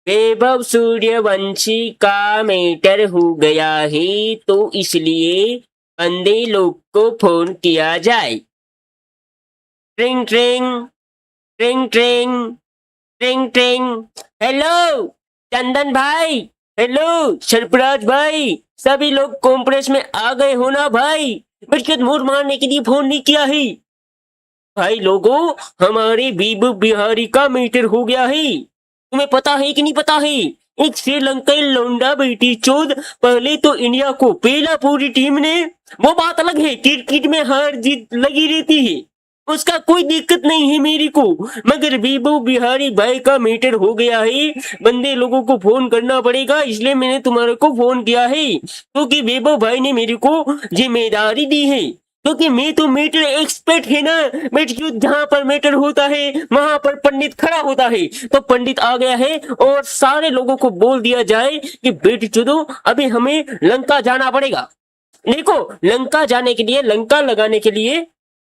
वैभव सूर्यवंशी का मैटर हो गया है तो इसलिए बंदे लोग को फोन किया जाए। ट्रिंग ट्रिंग ट्रिंग ट्रिंग ट्रिंग ट्रिंग। हेलो चंदन भाई, हेलो सरफराज भाई, सभी लोग कॉम्प्रेस में आ गए हो ना भाई? बरकत मूड मारने के लिए फोन नहीं किया है भाई लोगों। हमारे बीबू बिहारी का मीटर हो गया है, तुम्हें पता है कि नहीं पता है? एक श्रीलंकाई लौंडा बेटी चोद पहले तो इंडिया को पेला पूरी टीम ने, वो बात अलग है, क्रिकेट में हार जीत लगी रहती है, उसका कोई दिक्कत नहीं है मेरे को। मगर बीबू बिहारी भाई का मीटर हो गया है, बंदे लोगों को फोन करना पड़ेगा, इसलिए मैंने तुम्हारे को फोन किया है क्योंकि बीबू भाई ने मेरे को जिम्मेदारी दी है। क्योंकि मैं तो मीटर एक्सपर्ट है ना, बेटी जहां पर मीटर होता है वहां पर पंडित खड़ा होता है। तो पंडित आ गया है और सारे लोगों को बोल दिया जाए कि बेटी चुदो अभी हमें लंका जाना पड़ेगा। देखो लंका जाने के लिए, लंका लगाने के लिए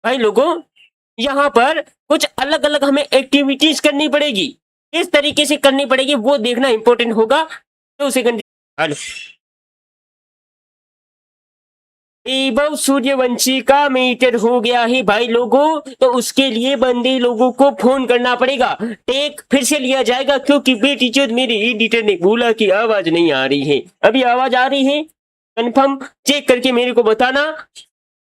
भाई लोगों यहाँ पर कुछ अलग अलग हमें एक्टिविटीज करनी पड़ेगी। किस तरीके से करनी पड़ेगी वो देखना इंपॉर्टेंट होगा। तो सेकंड हेलो, वैभव सूर्यवंशी का मीटर हो गया है भाई लोगों, तो उसके लिए बंदे लोगों को फोन करना पड़ेगा। टेक फिर से लिया जाएगा क्योंकि बेटी चोद मेरे एडिटर ने बोला कि आवाज नहीं आ रही है। अभी आवाज आ रही है? कंफर्म चेक करके मेरे को बताना।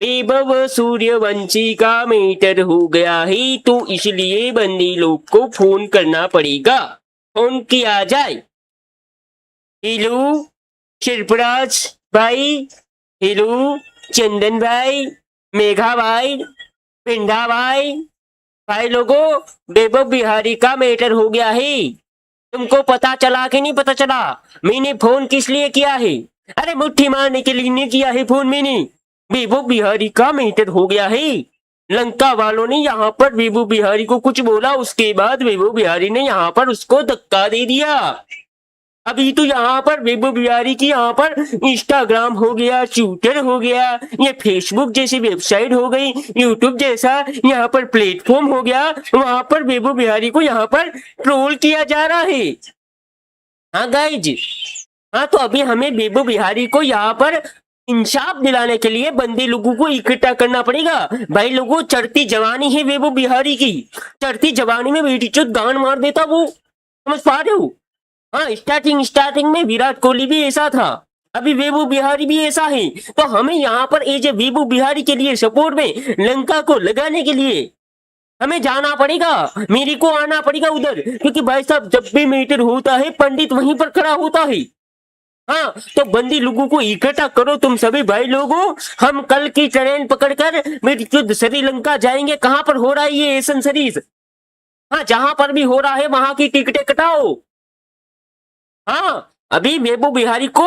वैभव सूर्यवंशी का मीटर हो गया है तो इसलिए बंदे लोग को फोन करना पड़ेगा। फोन किया जाए। हेलो शिल्पराज भाई, हेलो चंदन भाई, मेघा भाई, पिंडा भाई, भाई लोगों वैभव बिहारी का मैटर हो गया है। तुमको पता चला कि नहीं पता चला? मैंने फोन किस लिए किया है? अरे मुट्ठी मारने के लिए नहीं किया है फोन मैंने। वैभव बिहारी का मैटर हो गया है। लंका वालों ने यहाँ पर वैभव बिहारी को कुछ बोला, उसके बाद वैभव बिहारी ने यहाँ पर उसको धक्का दे दिया। अभी तो यहाँ पर वैभव बिहारी की यहाँ पर इंस्टाग्राम हो गया, ट्विटर हो गया, ये फेसबुक जैसी वेबसाइट हो गई, यूट्यूब जैसा यहाँ पर प्लेटफॉर्म हो गया, वहां पर वैभव बिहारी को यहाँ पर ट्रोल किया जा रहा है। हाँ गाइज, हाँ तो अभी हमें वैभव बिहारी को यहाँ पर इंसाफ दिलाने के लिए बंदे लोगों को इकट्ठा करना पड़ेगा। भाई लोगों चढ़ती जवानी है वैभव बिहारी की, चढ़ती जवानी में बेटी चोद गान मार देता वो, समझ पा रहे हो? हाँ स्टार्टिंग में विराट कोहली भी ऐसा था, अभी वैभव बिहारी भी ऐसा है। तो हमें यहाँ पर एज ए वैभव बिहारी के लिए सपोर्ट में लंका को लगाने के लिए हमें जाना पड़ेगा, मेरे को आना पड़ेगा उधर, क्योंकि भाई साहब जब भी मीटर होता है पंडित वहीं पर खड़ा होता है। हाँ तो बंदी लोगों को इकट्ठा करो तुम सभी भाई लोगों, हम कल की ट्रेन पकड़कर श्रीलंका जाएंगे। कहां पर हो रहा है ये एशियन सीरीज? हाँ जहां पर भी हो रहा है वहां की टिकटें कटाओ। हाँ अभी वैभव बिहारी को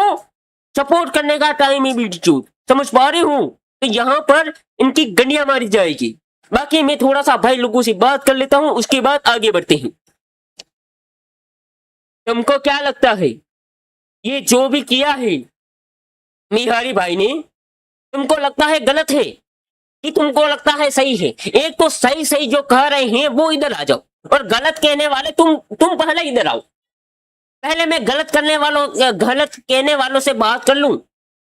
सपोर्ट करने का टाइम है बीटी चूत, समझ पा रहे हूँ? तो यहाँ पर इनकी गंडियां मारी जाएगी। बाकी मैं थोड़ा सा भाई लोगों से बात कर लेता हूँ, उसके बाद आगे बढ़ते हैं। तुमको क्या लगता है ये जो भी किया है बिहारी भाई ने, तुमको लगता है गलत है कि तुमको लगता है सही है? एक तो सही सही जो कह रहे हैं वो इधर आ जाओ, और गलत कहने वाले तुम पहले इधर आओ। पहले मैं गलत कहने वालों से बात कर लूं।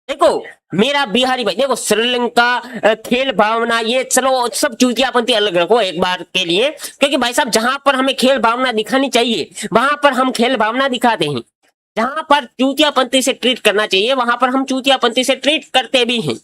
देखो मेरा बिहारी भाई, देखो श्रीलंका खेल भावना ये चलो सब चूतियापंथी अलग रखो एक बार के लिए, क्योंकि भाई साहब जहां पर हमें खेल भावना दिखानी चाहिए वहां पर हम खेल भावना दिखाते हैं, जहां पर चूतियापंथी से ट्रीट करना चाहिए वहां पर हम चूतियापंथी से ट्रीट करते भी हैं।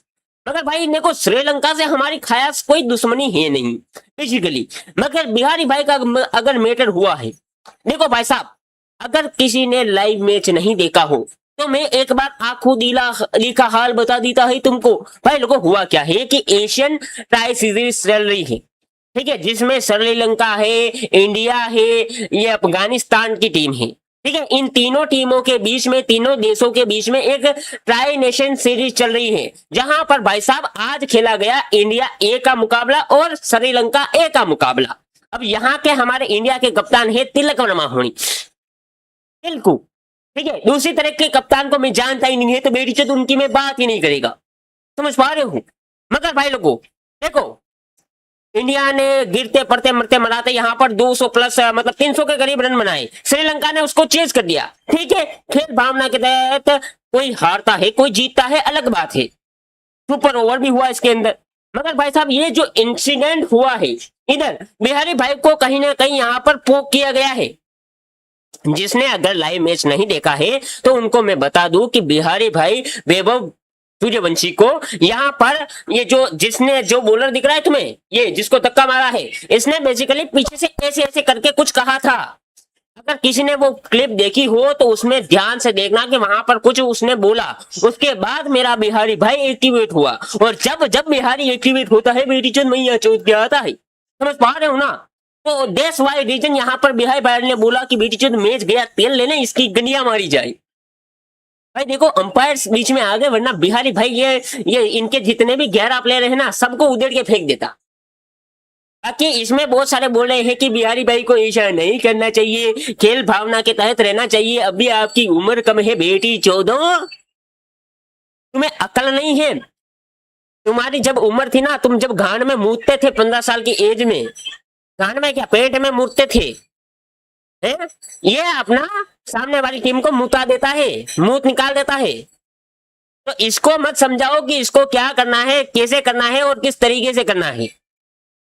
मगर भाई देखो श्रीलंका से हमारी खास कोई दुश्मनी है नहीं बेसिकली। मगर बिहारी भाई का अगर मैटर हुआ है, देखो भाई साहब अगर किसी ने लाइव मैच नहीं देखा हो तो मैं एक बार आंखों दिखा हाल बता देता है तुमको। भाई लोगों हुआ क्या है कि एशियन ट्राई सीरीज चल रही है, ठीक है, जिसमें श्रीलंका है, इंडिया है, ये अफगानिस्तान की टीम है, ठीक है। इन तीनों टीमों के बीच में, तीनों देशों के बीच में एक ट्राई नेशन सीरीज चल रही है, जहां पर भाई साहब आज खेला गया इंडिया ए का मुकाबला और श्रीलंका ए का मुकाबला। अब यहाँ के हमारे इंडिया के कप्तान है तिलक वर्मा, बिल्कुल ठीक है। दूसरी तरह के कप्तान को मैं जानता ही नहीं है तो मेरी चोट उनकी मैं बात ही नहीं करेगा, समझ पा रहे हो? मगर भाई लोगों देखो इंडिया ने गिरते पड़ते मरते मराते यहाँ पर 200 प्लस मतलब 300 के करीब रन बनाए, श्रीलंका ने उसको चेज कर दिया। ठीक है, खेल भावना के तहत कोई हारता है कोई जीतता है अलग बात है, सुपर ओवर भी हुआ इसके अंदर। मगर भाई साहब ये जो इंसिडेंट हुआ है इधर बिहारी भाई को कहीं ना कहीं यहाँ पर पोक किया गया है। जिसने अगर लाइव मैच नहीं देखा है तो उनको मैं बता दूं कि बिहारी भाई वैभव सूर्यवंशी को यहाँ पर ये जो जिसने जो बॉलर दिख रहा है तुम्हें, ये जिसको धक्का मारा है, इसने बेसिकली पीछे से ऐसे ऐसे करके कुछ कहा था। अगर किसी ने वो क्लिप देखी हो तो उसमें ध्यान से देखना कि वहां पर कुछ उसने बोला। उसके बाद मेरा बिहारी भाई एक्टिवेट हुआ, और जब जब बिहारी एक्टिवेट होता है बेटी चंद मैया चौथ क्या आता है, समझ पा रहे हो ना। तो दैट्स व्हाई रीजन यहाँ पर बिहारी भाई ने बोला कि बेटी चंद मैच गया तेल लेने, इसकी गंडियां मारी जाए। भाई देखो अंपायर बीच में आ गए, वरना बिहारी भाई ये इनके जितने भी 11 प्लेयर है ना सबको उधेड़ के फेंक देता। बाकी इसमें बहुत सारे बोल रहे हैं कि बिहारी भाई को ऐसा नहीं करना चाहिए, खेल भावना के तहत रहना चाहिए, अभी आपकी उम्र कम है बेटी चौदह, तुम्हें अकल नहीं है। तुम्हारी जब उम्र थी ना, तुम जब घाण में मूतते थे 15 साल की एज में, घाण में क्या पेट में मूतते थे है? ये अपना सामने वाली टीम को मुता देता है, मूत निकाल देता है। तो इसको मत समझाओ कि इसको क्या करना है, कैसे करना है और किस तरीके से करना है।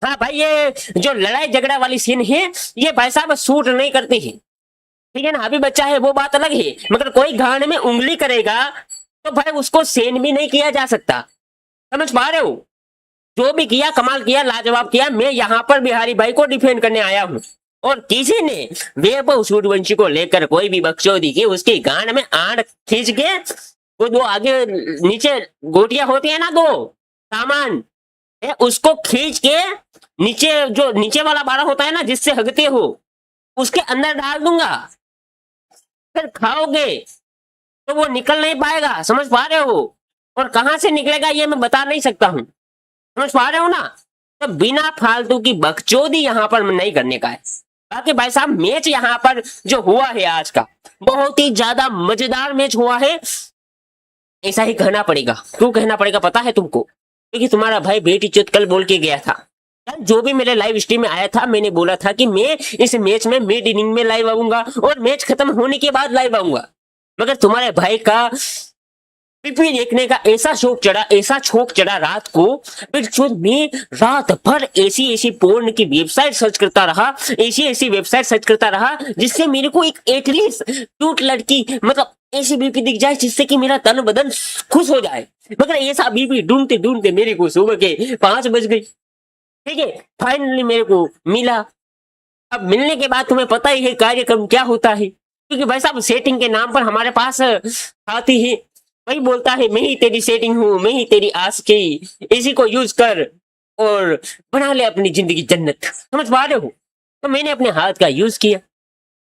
हाँ भाई ये जो लड़ाई झगड़ा वाली सीन है ये भाई साहब सूट नहीं करते हैं, ठीक है ना। अभी बच्चा है वो बात अलग है, मगर कोई घाण में उंगली करेगा तो भाई उसको सेन भी नहीं किया जा सकता, समझ पा रहे हो। जो भी किया कमाल किया, लाजवाब किया। मैं यहाँ पर बिहारी भाई को डिफेंड करने आया हूँ, और किसी ने वैभव सूर्यवंशी को लेकर कोई भी बकचोदी की, उसकी गांड में आड़ खींच के वो दो आगे नीचे गोटियां होती है ना, दो सामान है, उसको खींच के नीचे जो नीचे वाला बाड़ा होता है ना जिससे हगते हो, उसके अंदर डाल दूंगा, फिर खाओगे तो वो निकल नहीं पाएगा, समझ पा रहे हो। और कहां से निकलेगा ये मैं बता नहीं सकता हूं, समझ पा रहे हो ना। तो बिना फालतू की बकचोदी यहाँ पर नहीं करने का है। बाकी भाई साहब मैच यहाँ पर जो हुआ है आज का बहुत ही ज्यादा मजेदार मैच हुआ है, ऐसा ही कहना पड़ेगा। क्यों कहना पड़ेगा पता है तुमको? क्योंकि तुम्हारा भाई बेटी चौथ कल बोल के गया था, जो भी मेरे लाइव स्ट्रीम में आया था मैंने बोला था कि मैं इस मैच में मिड इनिंग में लाइव आऊंगा और मैच खत्म होने के बाद लाइव आऊंगा। मगर तुम्हारे भाई का पीपी देखने का ऐसा शौक चढ़ा, ऐसा शौक चढ़ा रात को, मैं रात भर ऐसी ऐसी पोर्न की वेबसाइट सर्च करता रहा, ऐसी ऐसी वेबसाइट सर्च करता रहा जिससे मेरे को एक एटलीस्ट क्यूट लड़की मतलब ऐसी बीपी दिख जाए जिससे कि मेरा तन बदन खुश हो जाए। मगर ऐसा बीपी ढूंढते ढूंढते मेरे को सुबह के 5 बज गई, ठीक है। फाइनली मेरे को मिला। अब मिलने के बाद तुम्हें पता ही है कार्यक्रम क्या होता है, क्योंकि भाई साहब सेटिंग के नाम पर हमारे पास आती है, वही बोलता है मैं ही तेरी सेटिंग हूँ, मैं ही तेरी आस की, इसी को यूज कर और बना ले अपनी जिंदगी जन्नत, समझ पा रहे हो। तो मैंने अपने हाथ का यूज किया,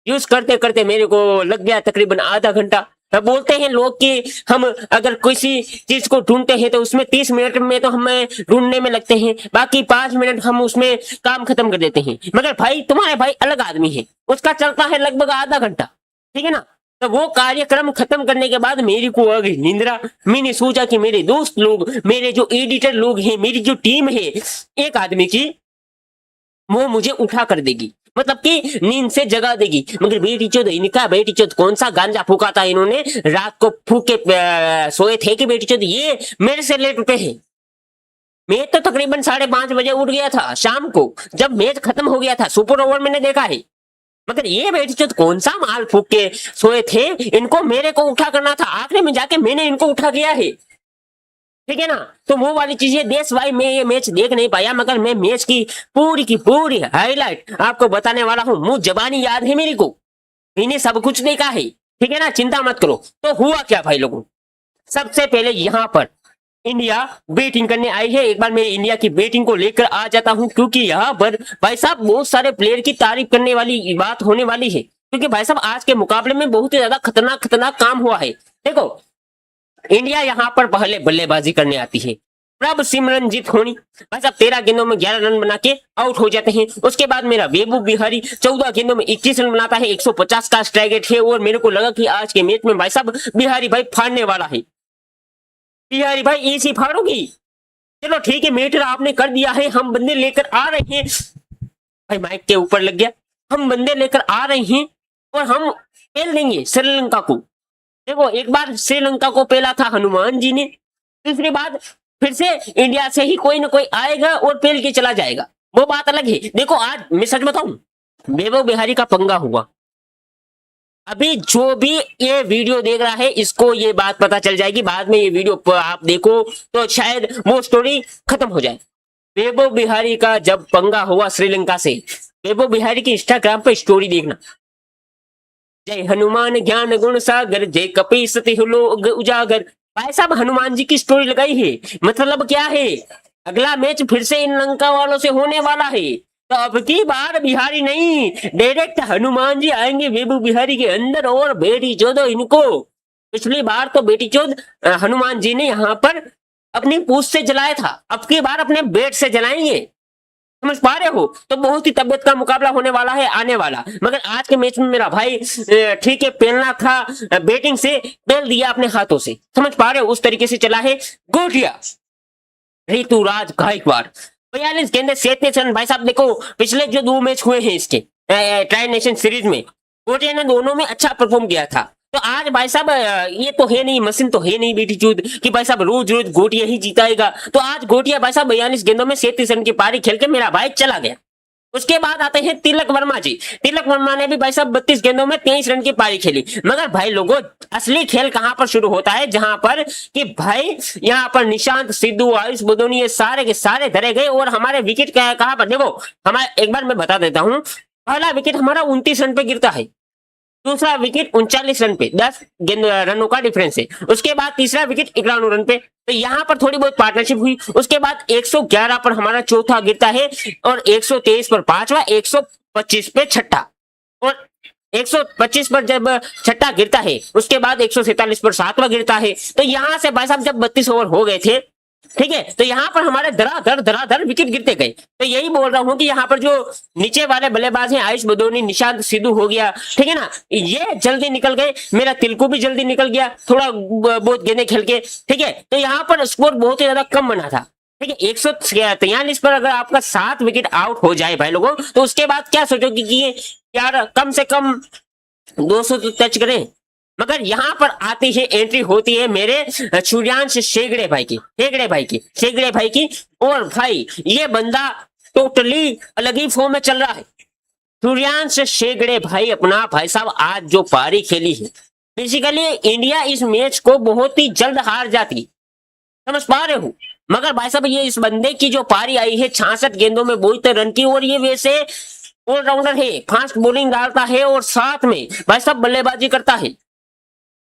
यूज करते करते मेरे को लग गया तकरीबन आधा घंटा। अब बोलते हैं लोग कि हम अगर किसी चीज को ढूंढते हैं तो उसमें 30 मिनट में तो हमें ढूंढने में लगते हैं, बाकी 5 मिनट हम उसमें काम खत्म कर देते हैं। मगर भाई तुम्हारे भाई अलग आदमी है, उसका चलता है लगभग आधा घंटा, ठीक है ना। तो वो कार्यक्रम खत्म करने के बाद मेरी को आ गई निंद्रा। मैंने सोचा कि मेरे दोस्त लोग, मेरे जो एडिटर लोग हैं, मेरी जो टीम है एक आदमी की, वो मुझे उठा कर देगी, मतलब कि नींद से जगा देगी। मगर बेटी चौथ इनका, बेटी चौथ कौन सा गांजा फूका था इन्होंने, रात को फूक के सोए थे कि बेटी चौथ ये मेरे से लेट उठे हैं। मैं तो तकरीबन 5:30 बजे उठ गया था शाम को, जब मैच खत्म हो गया था, सुपर ओवर मैंने देखा है। मगर ये बेटी चौथ कौन सा माल फूक के सोए थे, इनको मेरे को उठा करना था, आखिरी में जाके मैंने इनको उठा किया है, ठीक है ना। तो वो वाली चीजें देश भाई मैं ये मैच देख नहीं पाया, मगर मैं मैच की पूरी हाईलाइट आपको बताने वाला हूँ। मुझ जबानी याद है मेरी को, मैंने सब कुछ देखा है, ठीक है ना, चिंता मत करो। तो हुआ क्या भाई लोगों, सबसे पहले यहाँ पर इंडिया बैटिंग करने आई है। एक बार मैं इंडिया की बैटिंग को लेकर आ जाता हूं, क्योंकि यहाँ पर भाई साहब बहुत सारे प्लेयर की तारीफ करने वाली बात होने वाली है, क्योंकि भाई साहब आज के मुकाबले में बहुत ही ज्यादा खतरनाक काम हुआ है। देखो इंडिया यहाँ पर पहले बल्लेबाजी करने आती है, प्रभ सिमरनजीत होनी भाई साहब 13 गेंदों में 11 रन बना के आउट हो जाते हैं। उसके बाद मेरा वैभव बिहारी 14 गेंदों में 21 रन बनाता है, 150 का स्ट्राइक रेट है। और मेरे को लगा कि आज के मैच में भाई साहब बिहारी भाई फाड़ने वाला है, बिहारी भाई इसी फाड़ोगी, चलो ठीक है मीटर आपने कर दिया है, हम बंदे लेकर आ रहे हैं। भाई माइक के ऊपर लग गया। हम बंदे लेकर आ रहे हैं और हम पेल देंगे श्रीलंका को। देखो एक बार श्रीलंका को पेला था हनुमान जी ने, दूसरी बार फिर से इंडिया से ही कोई ना कोई आएगा और पेल के चला जाएगा, वो बात अलग है। देखो आज मैं सच बताऊं, वैभव बिहारी का पंगा हुआ। अभी जो भी ये वीडियो देख रहा है इसको ये बात पता चल जाएगी, बाद में ये वीडियो आप देखो तो शायद वो स्टोरी खत्म हो जाए। वैभव बिहारी का जब पंगा हुआ श्रीलंका से, वैभव बिहारी की इंस्टाग्राम पे स्टोरी देखना, जय हनुमान ज्ञान गुण सागर, जय कपीस तिहु लोक उजागर। भाई साहब हनुमान जी की स्टोरी लगाई है, मतलब क्या है, अगला मैच फिर से इन लंका वालों से होने वाला है। तो अब की बार बिहारी नहीं, डायरेक्ट हनुमान जी आएंगे वैभव बिहारी के अंदर और बेटी चोदो इनको। पिछली बार तो बेटी चोद हनुमान जी ने यहाँ पर अपनी पूछ से जलाया था, अब की बार अपने बेट से जलाएंगे। समझ पा रहे हो? तो बहुत ही तबियत का मुकाबला होने वाला है आने वाला। मगर आज के मैच में मेरा भाई ठीक है पेलना था, बैटिंग से पेल दिया अपने हाथों से। समझ पा रहे हो? उस तरीके से चला है गोटिया ऋतुराज गायकवाड़। 42 गेंदे 37 रन। भाई साहब देखो पिछले जो 2 मैच हुए हैं इसके ट्राई नेशन सीरीज में, गोटिया ने दोनों में अच्छा परफॉर्म किया था। तो आज भाई साहब ये तो है नहीं, मशीन तो है नहीं बेटी चूत कि भाई साहब रोज रोज गोटिया ही जीताएगा। तो आज गोटिया भाई साहब 42 गेंदों में 37 रन की पारी खेल के मेरा भाई चला गया। उसके बाद आते हैं तिलक वर्मा जी। तिलक वर्मा ने भी भाई साहब 32 गेंदों में 23 रन की पारी खेली। मगर भाई लोगों असली खेल कहां पर शुरू होता है, जहां पर कि भाई यहां पर निशांत सिद्धू, आयुष बुदोनी ये सारे के सारे धरे गए और हमारे विकेट कहां पर, देखो हमारे एक बार मैं बता देता हूं, पहला विकेट हमारा 29 रन पे गिरता है, दूसरा विकेट 39 रन पे, 10 रनों का डिफरेंस है। उसके बाद तीसरा विकेट 91 रन पे। तो यहाँ पर थोड़ी बहुत पार्टनरशिप हुई। उसके बाद 111 पर हमारा चौथा गिरता है और 123 पर पांचवा, 125 पे छठा, और 125 पर जब छठा गिरता है उसके बाद 147 पर सातवां गिरता है। तो यहां से भाई साहब जब 32 ओवर हो गए थे, ठीक है, तो यहाँ पर हमारे धराधर विकेट गिरते गए। तो यही बोल रहा हूं कि यहाँ पर जो नीचे वाले बल्लेबाज हैं, आयुष बदोनी, निशांत सिद्धू हो गया, ठीक है ना, ये जल्दी निकल गए। मेरा तिलकू भी जल्दी निकल गया थोड़ा बहुत गेंदे खेल के, ठीक है। तो यहाँ पर स्कोर बहुत ही ज्यादा कम बना था, ठीक है। 143 पर अगर आपका 7 विकेट आउट हो जाए भाई लोगों, तो उसके बाद क्या सोचोगे कि यार कम से कम 200 तो टच करें। मगर यहाँ पर आती है, एंट्री होती है मेरे सूर्यांश शेगड़े भाई की, शेगड़े भाई की। और भाई ये बंदा टोटली अलग ही फॉर्म में चल रहा है। सूर्यांश शेगड़े भाई अपना भाई साहब आज जो पारी खेली है, बेसिकली इंडिया इस मैच को बहुत ही जल्द हार जाती, समझ पा रहे हो। मगर भाई साहब ये इस बंदे की जो पारी आई है 66 गेंदों में 72 रन की, और ये वैसे ऑलराउंडर है, फास्ट बॉलिंग डालता है और साथ में भाई साहब बल्लेबाजी करता है,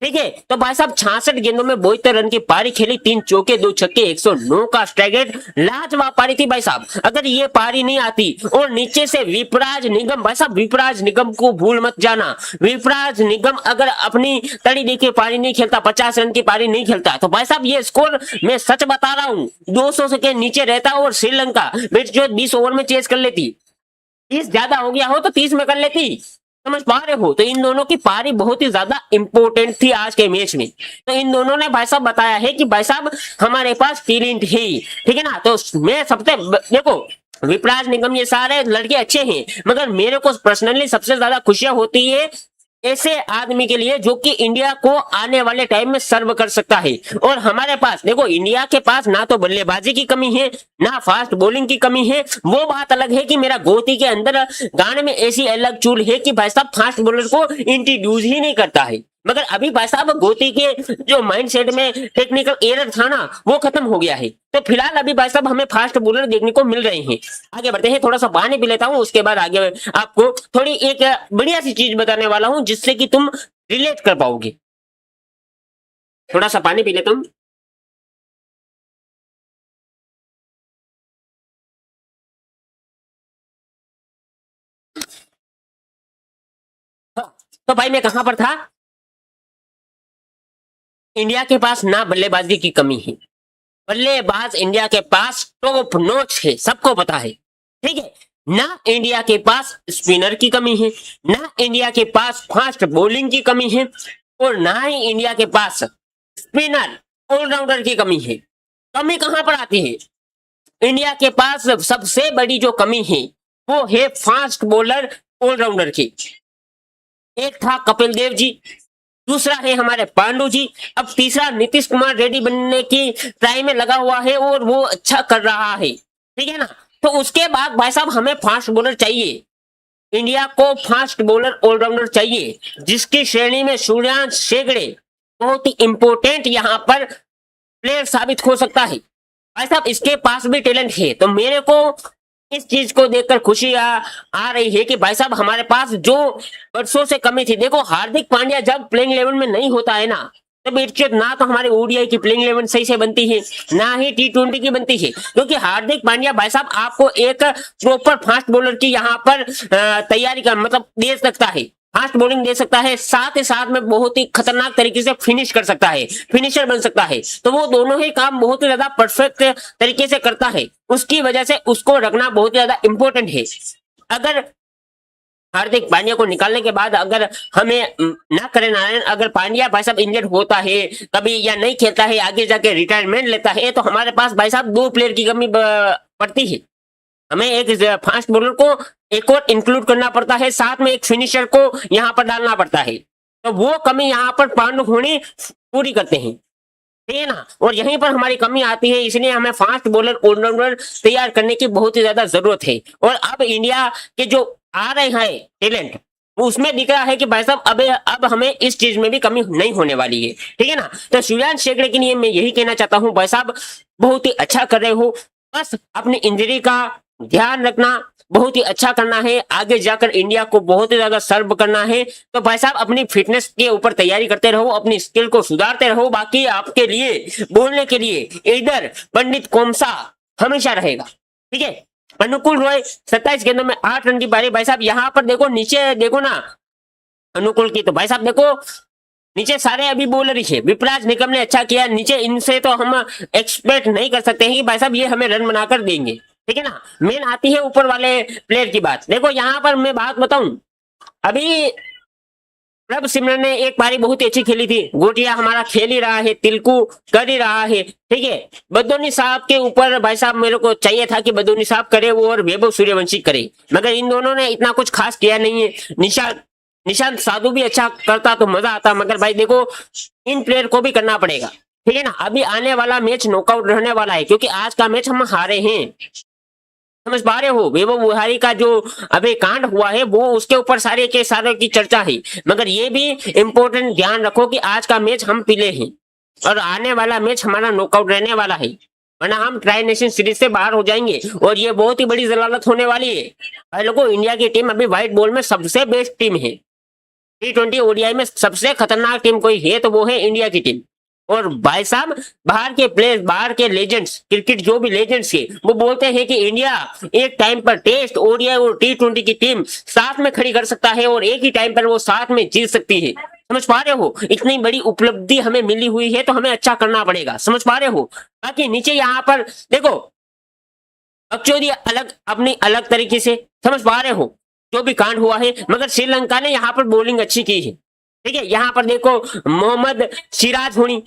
ठीक है। तो भाई साहब 66 गेंदों में 72 रन की पारी खेली, 3 चौके 2 छक्के, 109 का स्ट्राइक रेट, लाजवाब पारी थी भाई साहब। अगर ये पारी नहीं आती और नीचे से विपराज निगम, भाई साहब विपराज निगम को भूल मत जाना, विपराज निगम अगर अपनी तड़ी देके पारी नहीं खेलता, 50 रन की पारी नहीं खेलता, तो भाई साहब ये स्कोर मैं सच बता रहा हूं 200 से के नीचे रहता और श्रीलंका जो 20 ओवर में चेस कर लेती, 30 ज्यादा हो गया हो तो 30 में कर लेती, समझ पा रहे हो। तो इन दोनों की पारी बहुत ही ज्यादा इंपॉर्टेंट थी आज के मैच में। तो इन दोनों ने भाई साहब बताया है कि भाई साहब हमारे पास टैलेंट है, ठीक है ना। तो मैं सबसे देखो विपराज निगम ये सारे लड़के अच्छे हैं, मगर मेरे को पर्सनली सबसे ज्यादा खुशियां होती है ऐसे आदमी के लिए जो कि इंडिया को आने वाले टाइम में सर्व कर सकता है। और हमारे पास देखो इंडिया के पास ना तो बल्लेबाजी की कमी है, ना फास्ट बॉलिंग की कमी है। वो बात अलग है कि मेरा गोती के अंदर गाने में ऐसी अलग चूल है कि भाई साहब फास्ट बॉलर को इंट्रोड्यूस ही नहीं करता है। मगर अभी भाई साहब गोती के जो माइंडसेट में टेक्निकल एरर था ना, वो खत्म हो गया है। तो फिलहाल अभी भाई साहब हमें फास्ट बॉलर देखने को मिल रहे हैं। आगे बढ़ते हैं, थोड़ा सा पानी पी लेता हूं, उसके बाद आगे आपको थोड़ी एक बढ़िया सी चीज बताने वाला हूं जिससे कि तुम रिलेट कर पाओगे। थोड़ा सा पानी पी लेता हूं। तो भाई मैं कहां पर था, इंडिया के पास ना बल्लेबाजी की कमी है, बल्लेबाज इंडिया के पास टॉप नॉच है, सबको पता है, ठीक है। ना इंडिया के पास स्पिनर की कमी है, ना इंडिया के पास फास्ट बॉलिंग की कमी है, और ना ही इंडिया के पास स्पिनर ऑलराउंडर की कमी है। कमी कहां पर आती है, इंडिया के पास सबसे बड़ी जो कमी है वो है फास्ट बॉलर ऑलराउंडर की। एक था कपिल देव जी, दूसरा है हमारे पांडु जी, अब तीसरा नीतीश कुमार रेड्डी बनने की ट्राई में लगा हुआ है और वो अच्छा कर रहा है, ठीक है ना। तो उसके बाद भाई साहब हमें फास्ट बॉलर चाहिए, इंडिया को फास्ट बॉलर ऑलराउंडर चाहिए, जिसकी श्रेणी में सूर्यांश शेगड़े बहुत ही इंपॉर्टेंट यहाँ पर प्लेयर साबित हो सकता है। भाई साहब इसके पास भी टैलेंट है, तो मेरे को इस चीज को देखकर खुशी आ रही है कि भाई साहब हमारे पास जो वर्षों से कमी थी, देखो हार्दिक पांड्या जब प्लेइंग 11 में नहीं होता है ना, तब इर्षद ना तो हमारे ओडीआई की प्लेइंग 11 सही से बनती है, ना ही टी20 की बनती है, क्योंकि हार्दिक पांड्या भाई साहब आपको एक प्रॉपर फास्ट बॉलर की यहाँ पर तैयारी का मतलब दे सकता है, फास्ट बॉलिंग दे सकता है, साथ ही साथ में बहुत ही खतरनाक तरीके से फिनिश कर सकता है, फिनिशर बन सकता है। तो वो दोनों ही काम बहुत ही ज्यादा परफेक्ट तरीके से करता है, उसकी वजह से उसको रखना बहुत ही ज्यादा इंपॉर्टेंट है। अगर हार्दिक पांड्या को निकालने के बाद अगर हमें ना करें नारायण, अगर पांड्या भाई साहब इंजर्ड होता है कभी या नहीं खेलता है, आगे जाके रिटायरमेंट लेता है, तो हमारे पास भाई साहब दो प्लेयर की कमी पड़ती है। हमें एक फास्ट बॉलर को एक और इंक्लूड करना पड़ता है, साथ में एक फिनिशर को यहाँ पर डालना पड़ता है, तो वो कमी यहाँ पर पांडु होनी पूरी करते हैं, ठीक है ना। और यहीं पर हमारी कमी आती है, इसलिए हमें फास्ट बॉलर ऑलराउंडर तैयार करने की बहुत ही ज्यादा जरूरत है। और अब इंडिया के जो आ रहे हैं टैलेंट, वो उसमें दिख रहा है कि भाई साहब अब हमें इस चीज में भी कमी नहीं होने वाली है, ठीक है ना। तो सूर्यांश शेगड़े के लिए मैं यही कहना चाहता हूँ, भाई साहब बहुत ही अच्छा कर रहे हो, बस अपनी इंजरी का ध्यान रखना, बहुत ही अच्छा करना है, आगे जाकर इंडिया को बहुत ही ज्यादा सर्व करना है। तो भाई साहब अपनी फिटनेस के ऊपर तैयारी करते रहो, अपनी स्किल को सुधारते रहो, बाकी आपके लिए बोलने के लिए इधर पंडित कोमसा हमेशा रहेगा, ठीक है। अनुकूल रॉय 27 गेंदों में 8 रन की पारी, भाई साहब यहाँ पर देखो नीचे देखो ना अनुकूल की, तो भाई साहब देखो नीचे सारे अभी बॉलर ही है, विपराज निगम ने अच्छा किया, नीचे इनसे तो हम एक्सपेक्ट नहीं कर सकते हैं कि भाई साहब ये हमें रन बनाकर देंगे, ठीक है ना। मेन आती है ऊपर वाले प्लेयर की बात। देखो यहाँ पर मैं बात बताऊं, अभी प्रभ सिमरन ने एक पारी बहुत ही अच्छी खेली थी, गोटिया हमारा खेल ही रहा है, तिलकू कर ही रहा है, ठीक है। बदोनी साहब के ऊपर भाई साहब मेरे को चाहिए था कि बदोनी साहब करे वो और वैभव सूर्यवंशी करे, मगर इन दोनों ने इतना कुछ खास किया नहीं है। निशांत साधु भी अच्छा करता तो मजा आता, मगर भाई देखो इन प्लेयर को भी करना पड़ेगा, ठीक है ना। अभी आने वाला मैच नॉकआउट रहने वाला है, क्योंकि आज का मैच हम हारे हैं, समझ पा रहे हो। वैभव बुहारी का जो अभी कांड हुआ है वो उसके ऊपर सारे के सारे की चर्चा है, मगर ये भी इंपॉर्टेंट ध्यान रखो कि आज का मैच हम पीले हैं और आने वाला मैच हमारा नॉकआउट रहने वाला है, वरना हम ट्राई नेशन सीरीज से बाहर हो जाएंगे और ये बहुत ही बड़ी जलालत होने वाली है। भाई लोगों इंडिया की टीम अभी व्हाइट बॉल में सबसे बेस्ट टीम है, टी20 ओडीआई में सबसे खतरनाक टीम कोई है तो वो है इंडिया की टीम। और भाई साहब बाहर के प्लेयर्स, बाहर के लेजेंड्स, क्रिकेट जो भी लेजेंड्स है वो बोलते हैं कि इंडिया एक टाइम पर टेस्ट, ओडीआई और टी20 की टीम साथ में खड़ी कर सकता है और एक ही टाइम पर वो साथ में जीत सकती है, समझ पा रहे हो। इतनी बड़ी उपलब्धि हमें मिली हुई है तो हमें अच्छा करना पड़ेगा, समझ पा रहे हो। बाकी नीचे यहाँ पर देखो बकचोदी अलग अपनी अलग तरीके से, समझ पा रहे हो, जो भी कांड हुआ है, मगर श्रीलंका ने यहाँ पर बॉलिंग अच्छी की है, ठीक है। यहाँ पर देखो मोहम्मद सिराज होनी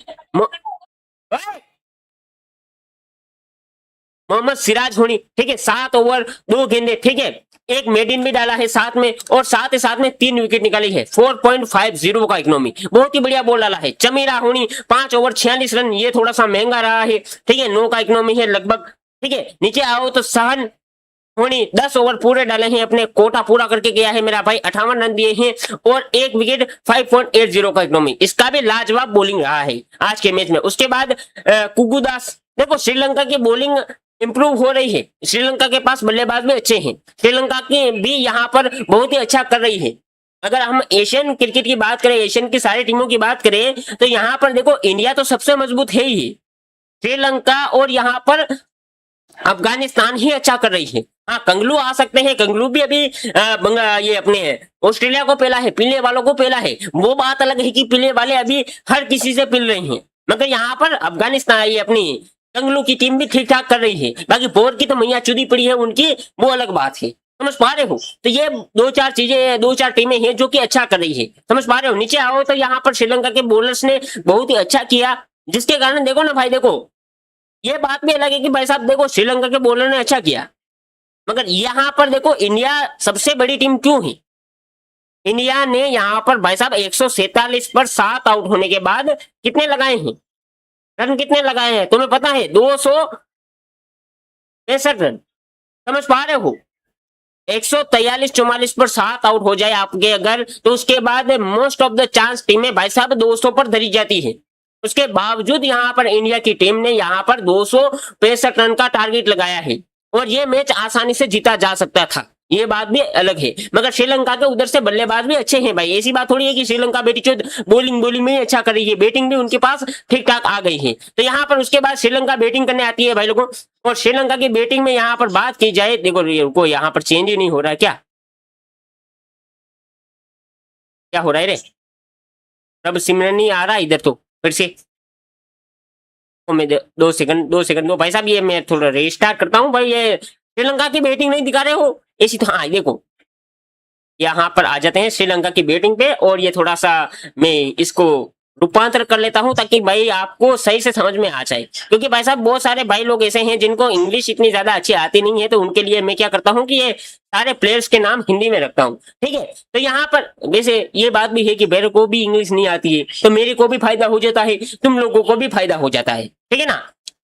मोहम्मद सिराज होनी, ठीक है, 7 ओवर 2 गेंदे, ठीक है, एक मेडिन भी डाला है साथ में और साथ ही साथ में 3 विकेट निकाली है, 4.50 का इकोनॉमी, बहुत ही बढ़िया बॉल डाला है। चमीरा होनी 5 ओवर 46 रन, ये थोड़ा सा महंगा रहा है, ठीक है, 9 का इकोनॉमी है लगभग, ठीक है। नीचे आओ तो सहन होनी 10 ओवर पूरे डाले हैं, अपने कोटा पूरा करके गया है मेरा भाई, 58 रन दिए हैं और एक विकेट, 5.80 का इकोनॉमी, इसका भी लाजवाब बॉलिंग रहा है आज के मैच में। उसके बाद कुगु दास, देखो श्रीलंका की बॉलिंग इंप्रूव हो रही है, श्रीलंका के पास बल्लेबाज भी अच्छे हैं, श्रीलंका की भी यहाँ पर बहुत ही अच्छा कर रही है। अगर हम एशियन क्रिकेट की बात करें, एशियन की सारी टीमों की बात करें, तो यहाँ पर देखो इंडिया तो सबसे मजबूत है ही, श्रीलंका और यहाँ पर अफगानिस्तान ही अच्छा कर रही है। हाँ कंगलू आ सकते हैं, कंगलू भी अभी ये अपने ऑस्ट्रेलिया को पेला है, पीले वालों को पेला है, वो बात अलग है कि पीले वाले अभी हर किसी से पिल रहे हैं, मगर यहाँ पर अफगानिस्तान ये अपनी कंगलू की टीम भी ठीक ठाक कर रही है। बाकी बोर की तो मैया चुदी पड़ी है उनकी, वो अलग बात है, समझ पा रहे हो। तो ये 2-4 चीजें, 2-4 टीमें हैं जो कि अच्छा कर रही है, समझ पा रहे हो। नीचे आओ तो यहाँ पर श्रीलंका के बॉलर्स ने बहुत ही अच्छा किया, जिसके कारण देखो ना भाई, देखो ये बात भी अलग है कि भाई साहब देखो श्रीलंका के बॉलर ने अच्छा किया, मगर यहाँ पर देखो इंडिया सबसे बड़ी टीम क्यों है? इंडिया ने यहाँ पर भाई साहब 147 पर 7 आउट होने के बाद कितने लगाए हैं रन, कितने लगाए हैं तुम्हें पता है? 263 रन। समझ पा रहे हो? 143-44 पर 7 आउट हो जाए आपके अगर, तो उसके बाद मोस्ट ऑफ द चांस टीमें भाई साहब 200 पर धरी जाती है। उसके बावजूद यहाँ पर इंडिया की टीम ने यहाँ पर 265 रन का टारगेट लगाया है और ये मैच आसानी से जीता जा सकता था, ये बात भी अलग है। मगर श्रीलंका के उधर से बल्लेबाज भी अच्छे हैं भाई, ऐसी बात थोड़ी है कि श्रीलंका बेटीचोद बॉलिंग में ही अच्छा कर रही है, बैटिंग भी उनके पास ठीक ठाक आ गई है। तो यहाँ पर उसके बाद श्रीलंका बैटिंग करने आती है भाई लोगों, और श्रीलंका की बैटिंग में यहाँ पर बात की जाए, देखो यहाँ पर चेंज ही नहीं हो रहा है, क्या हो रहा है रे? अब सिमरन नहीं आ रहा इधर, तो फिर से मैं 2 सेकंड दो भाई साहब, ये मैं थोड़ा रीस्टार्ट करता हूँ भाई। ये श्रीलंका की बैटिंग नहीं दिखा रहे हो ऐसी, तो हाँ देखो यहाँ पर आ जाते हैं श्रीलंका की बैटिंग पे, और ये थोड़ा सा मैं इसको रूपांतर कर लेता हूं ताकि भाई आपको सही से समझ में आ जाए, क्योंकि भाई साहब बहुत सारे भाई लोग ऐसे हैं जिनको इंग्लिश इतनी ज्यादा अच्छी आती नहीं है, तो उनके लिए मैं क्या करता हूं कि ये सारे प्लेयर्स के नाम हिंदी में रखता हूं, ठीक है। तो यहाँ पर वैसे ये बात भी है कि मेरे को भी इंग्लिश नहीं आती है, तो मेरे को भी फायदा हो जाता है, तुम लोगों को भी फायदा हो जाता है, ठीक है ना।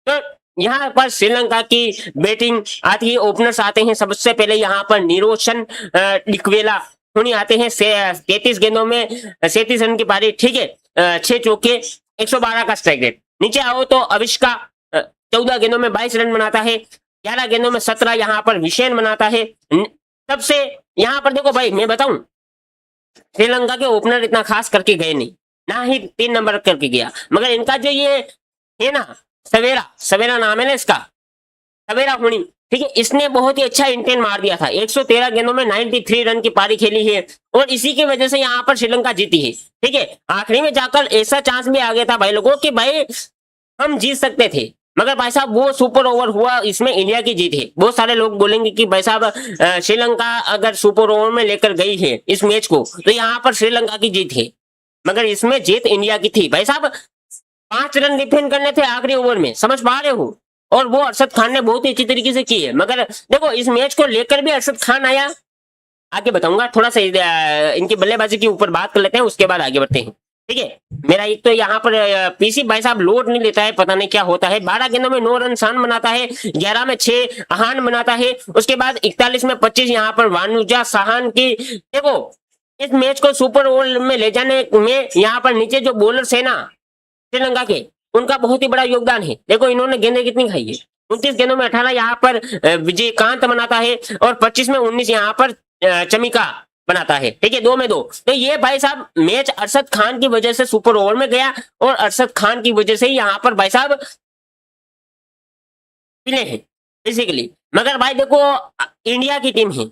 तो यहाँ पर श्रीलंका की बैटिंग आती है, ओपनर्स आते हैं सबसे पहले यहाँ पर निरोशन डिकवेला धोनी आते हैं 33 गेंदों में 37 रन की पारी, ठीक है। 6 चौके 112 का स्ट्राइक रेट। नीचे आओ तो अविष्का 14 गेंदों में 22 रन बनाता है, 11 गेंदों में 17 यहाँ पर विशेन बनाता है। सबसे यहाँ पर देखो भाई मैं बताऊं, श्रीलंका के ओपनर इतना खास करके गए नहीं, ना ही 3 नंबर करके गया, मगर इनका जो ये है ना सवेरा नाम है ना इसका, सवेरा होनी, ठीक है, इसने बहुत ही अच्छा इंटेन मार दिया था। 113 गेंदों में 93 रन की पारी खेली है और इसी की वजह से यहाँ पर श्रीलंका जीती है, ठीक है। आखिरी में जाकर ऐसा चांस भी आ गया था भाई लोगों कि भाई हम जीत सकते थे, मगर भाई साहब वो सुपर ओवर हुआ, इसमें इंडिया की जीत है। बहुत सारे लोग बोलेंगे कि भाई साहब श्रीलंका अगर सुपर ओवर में लेकर गई है इस मैच को, तो यहाँ पर श्रीलंका की जीत है, मगर इसमें जीत इंडिया की थी। भाई साहब 5 रन डिफेंड करने थे आखिरी ओवर में, समझ पा रहे हो, और वो अरशद खान ने बहुत ही अच्छी तरीके से की है। मगर देखो इस मैच को लेकर भी अरशद खान आया, आगे बताऊंगा, थोड़ा सा इनकी बल्लेबाजी के ऊपर बात कर लेते हैं, उसके बाद आगे बढ़ते हैं, ठीक है। मेरा एक तो यहाँ पर पीसी भाई साहब लोड नहीं लेता है, पता नहीं क्या होता है। 12 गेंदों में 9 रन शान बनाता है, 11 में 6 आहान बनाता है, उसके बाद 41 में 25 यहाँ पर वानुजा साहान की। देखो इस मैच को सुपर ओवर में ले जाने में यहाँ पर नीचे जो बॉलर्स है ना श्रीलंका के, उनका बहुत ही बड़ा योगदान है। देखो इन्होंने गेंदें कितनी खाई है, 29 गेंदों में 18 यहाँ पर विजयकांत बनाता है और 25 में 19 यहाँ पर चमिका बनाता है, ठीक है, 2 में 2। तो ये भाई साहब मैच अरशद खान की वजह से सुपर ओवर में गया और अरशद खान की वजह से यहाँ पर भाई साहब मिले हैं बेसिकली। मगर भाई देखो इंडिया की टीम है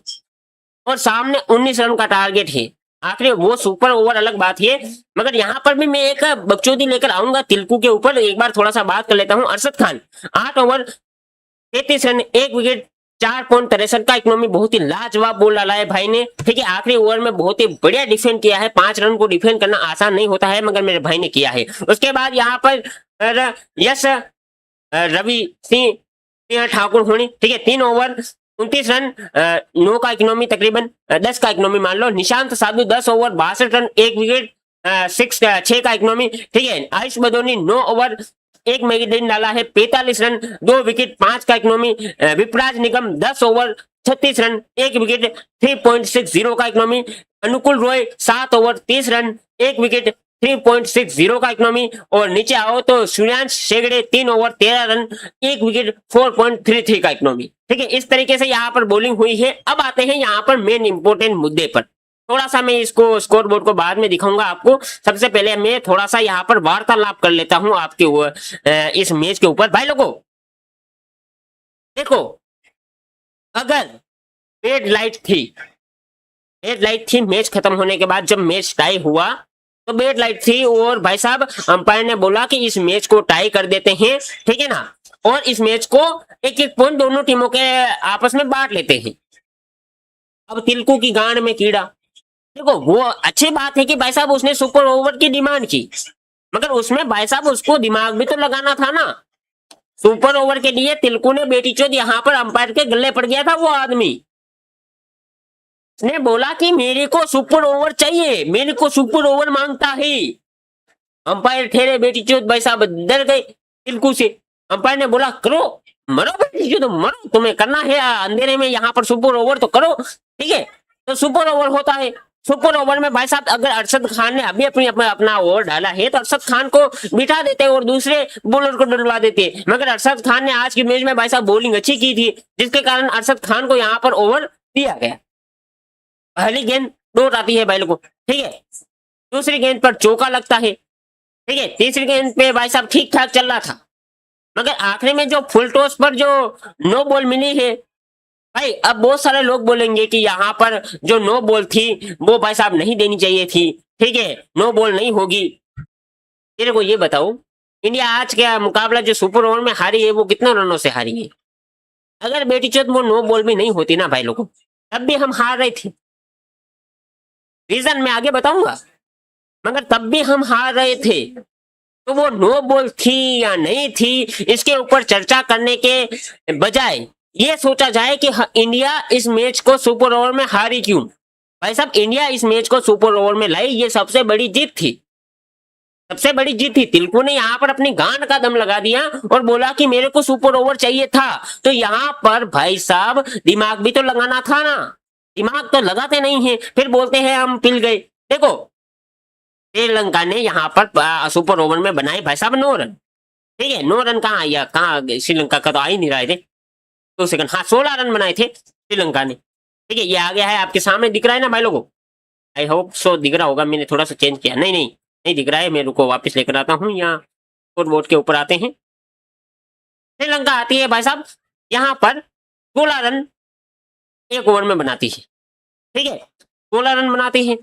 और सामने 19 रन का टारगेट है, आखिर वो सुपर ओवर अलग बात है। मगर यहाँ पर भी मैं एक बकचोदी लेकर आऊंगा तिलकू के ऊपर, एक बार थोड़ा सा बात कर लेता हूँ। Arshad Khan 8 over 33 run 1 wicket 4.63 का इकोनॉमी, बहुत ही लाजवाब बॉल डाला है भाई ने, ठीक है। आखिरी ओवर में बहुत ही बढ़िया डिफेंड किया है, 5 रन को डिफेंड करना आसान नहीं होता है, मगर मेरे भाई ने किया है। उसके बाद यहाँ पर यश रवि सिंह ठाकुर होनी, ठीक है, 3 ओवर 29 रन 9 का इकोनॉमी, तकरीबन 10 का इकोनॉमी मान लो। निशांत साधु 10 ओवर 62 रन 1 विकेट 6 का इकोनॉमी, ठीक है। आयुष बदोनी 9 ओवर 1 मेगाडेन डाला है, 45 रन 2 विकेट 5 का इकोनॉमी। विपराज निगम 10 ओवर 36 रन 1 विकेट 3.60 का इकोनॉमी। अनुकुल रॉय 7 ओवर 30 रन 1 विकेट 3.60 का इकोनॉमी। और नीचे आओ तो सूर्यांश शेगड़े 3 ओवर 13 रन 1 विकेट 4.33 का इकोनॉमी, ठीक है। इस तरीके से यहाँ पर बॉलिंग हुई है। अब आते हैं यहाँ पर मेन इंपोर्टेंट मुद्दे पर, थोड़ा सा मैं इसको स्कोर बोर्ड को बाद में दिखाऊंगा आपको। सबसे पहले मैं थोड़ा सा यहाँ पर वार्तालाप कर लेता हूँ आपके इस मैच के ऊपर। भाई लोगों देखो, अगर रेड लाइट थी मैच खत्म होने के बाद, जब मैच टाई हुआ तो रेड लाइट थी और भाई साहब अंपायर ने बोला कि इस मैच को टाई कर देते हैं, ठीक है ना, और इस मैच को 1-1 पॉइंट दोनों टीमों के आपस में बांट लेते हैं। अब तिलकू की गांड में कीड़ा, देखो वो अच्छी बात है कि भाई साहब उसने सुपर ओवर की डिमांड की, मगर उसमें भाई साहब उसको दिमाग भी तो लगाना था ना। सुपर ओवर के लिए तिलकू ने बेटी चोद यहाँ पर अंपायर के गले पड़ गया था। वो आदमी उसने बोला कि मेरे को सुपर ओवर चाहिए, मेरे को सुपर ओवर मांगता है। अंपायर ठहरे बेटी चोद भाई साहब डर गए तिलकू से। अंपायर ने बोला करो, मरो बेटी चोद मरो, तुम्हें करना है अंधेरे में यहाँ पर सुपर ओवर तो करो, ठीक है। तो सुपर ओवर होता है। सुपर ओवर में भाई साहब अगर अरशद खान ने अभी अपना ओवर डाला है तो अरशद खान को बिठा देते और दूसरे बॉलर को डलवा देते, मगर अरशद खान ने आज की मैच में भाई साहब बॉलिंग अच्छी की थी, जिसके कारण अरशद खान को यहाँ पर ओवर दिया गया। पहली गेंद डोट आती है भाई लोगों, ठीक है। दूसरी गेंद पर चौका लगता है, ठीक है। तीसरी गेंद पे भाई साहब ठीक ठाक चल रहा था, मगर आखिरी में जो फुल टॉस पर जो नो बॉल मिली है भाई, अब बहुत सारे लोग बोलेंगे कि यहाँ पर जो नो बॉल थी वो भाई साहब नहीं देनी चाहिए थी, ठीक है, नो बॉल नहीं होगी। तेरे को ये बताओ, इंडिया आज का मुकाबला जो सुपर ओवर में हारी है वो कितने रनों से हारी है? अगर बेटी चौथ वो नो बॉल भी नहीं होती ना भाई लोगों, तब भी हम हार रहे थे। रीजन मैं आगे बताऊंगा, मगर तब भी हम हार रहे थे। तो वो नो बॉल थी या नहीं थी, इसके ऊपर चर्चा करने के बजाय ये सोचा जाए कि इंडिया इस मैच को सुपर ओवर में हारी क्यों। भाई साहब इंडिया इस मैच को सुपर ओवर में लाई, ये सबसे बड़ी जीत थी, सबसे बड़ी जीत थी। तिलकू ने यहाँ पर अपनी गांड का दम लगा दिया और बोला कि मेरे को सुपर ओवर चाहिए था। तो यहाँ पर भाई साहब दिमाग भी तो लगाना था ना, दिमाग तो लगाते नहीं है, फिर बोलते हैं हम पिल गए। देखो श्रीलंका ने यहाँ पर सुपर ओवर में बनाए भाई साहब 9 रन, ठीक है। 9 रन कहाँ आया, कहाँ श्रीलंका का तो आ ही नहीं रहे थे। 2 सेकंड, हाँ 16 रन बनाए थे श्रीलंका ने, ठीक है। ये आ गया है आपके सामने, दिख रहा है ना भाई लोगों? आई होप सो दिख रहा होगा, मैंने थोड़ा सा चेंज किया। नहीं दिख रहा है, मैं रुको वापस लेकर आता हूँ। यहाँ स्कोर बोर्ड के ऊपर आते हैं। श्रीलंका आती है भाई साहब यहाँ पर 16 रन 1 ओवर में बनाती है, ठीक है। 16 रन बनाती है।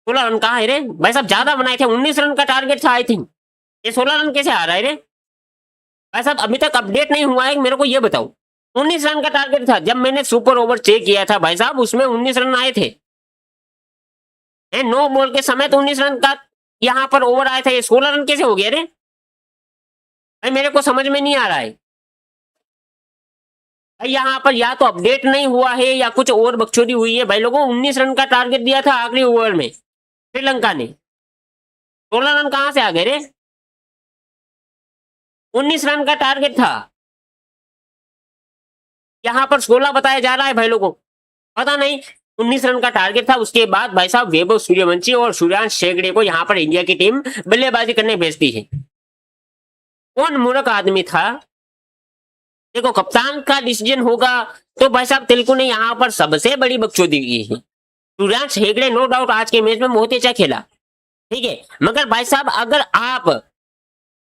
16 रन कहाँ है रे भाई साहब? ज्यादा बनाए थे, 19 रन का टारगेट था आई थिंक। ये 16 रन कैसे आ रहा है रे भाई साहब? अभी तक अपडेट नहीं हुआ है, मेरे को ये बताओ। 19 रन का टारगेट था, जब मैंने सुपर ओवर चेक किया था भाई साहब उसमें 19 रन आए थे। नो बॉल के समय तो 19 रन का यहाँ पर ओवर आया था, ये 16 रन कैसे हो गया रे भाई? मेरे को समझ में नहीं आ रहा है। यहाँ पर या तो अपडेट नहीं हुआ है या कुछ और बकचोदी हुई है भाई लोगों। 19 रन का टारगेट दिया था आखिरी ओवर में श्रीलंका ने, 16 रन कहां से आ गए रे? 19 रन का टारगेट था, यहाँ पर 16 बताया जा रहा है भाई लोगों। पता नहीं, 19 रन का टारगेट था। उसके बाद भाई साहब वैभव सूर्यवंशी और सूर्यांश शेगड़े को यहाँ पर इंडिया की टीम बल्लेबाजी करने भेजती है। कौन मूर्ख आदमी था? देखो कप्तान का डिसीजन होगा तो भाई साहब तिलकू ने यहाँ पर सबसे बड़ी बकचोदी की है। सूर्यांश हेगड़े नो डाउट आज के मैच में बहुत अच्छा खेला, ठीक है, मगर भाई साहब अगर आप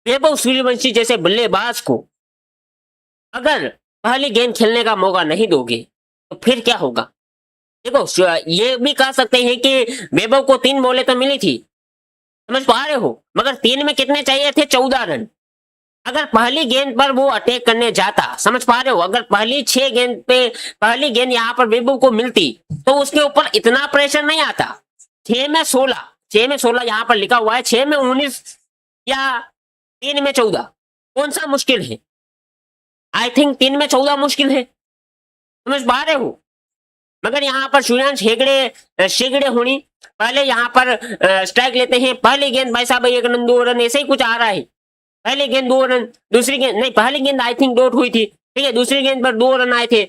वैभव सूर्यवंशी जैसे बल्लेबाज को अगर पहली गेंद खेलने का मौका नहीं दोगे तो फिर क्या होगा? देखो ये भी कह सकते हैं कि वैभव को 3 बॉलें तो मिली थी, समझ पा रहे हो, मगर 3 में कितने चाहिए थे? 14 रन। अगर पहली गेंद पर वो अटैक करने जाता, समझ पा रहे हो, अगर पहली 6 गेंद पे पहली गेंद यहाँ पर वैभव को मिलती तो उसके ऊपर इतना प्रेशर नहीं आता। 6 में 16 यहाँ पर लिखा हुआ है, 6 में 19 या 3 में 14, कौन सा मुश्किल है? आई थिंक 3 में 14 मुश्किल है, समझ पा रहे हो। मगर यहाँ पर सूर्यांश शेगड़े होनी पहले यहाँ पर स्ट्राइक लेते हैं। पहली गेंद भाई साहब 1 रन 2 रन ऐसे ही कुछ आ रहा है। पहली गेंद 2 रन, दूसरी गेंद नहीं, पहली गेंद आई थिंक डॉट हुई थी, ठीक है, दूसरी गेंद पर 2 रन आए थे,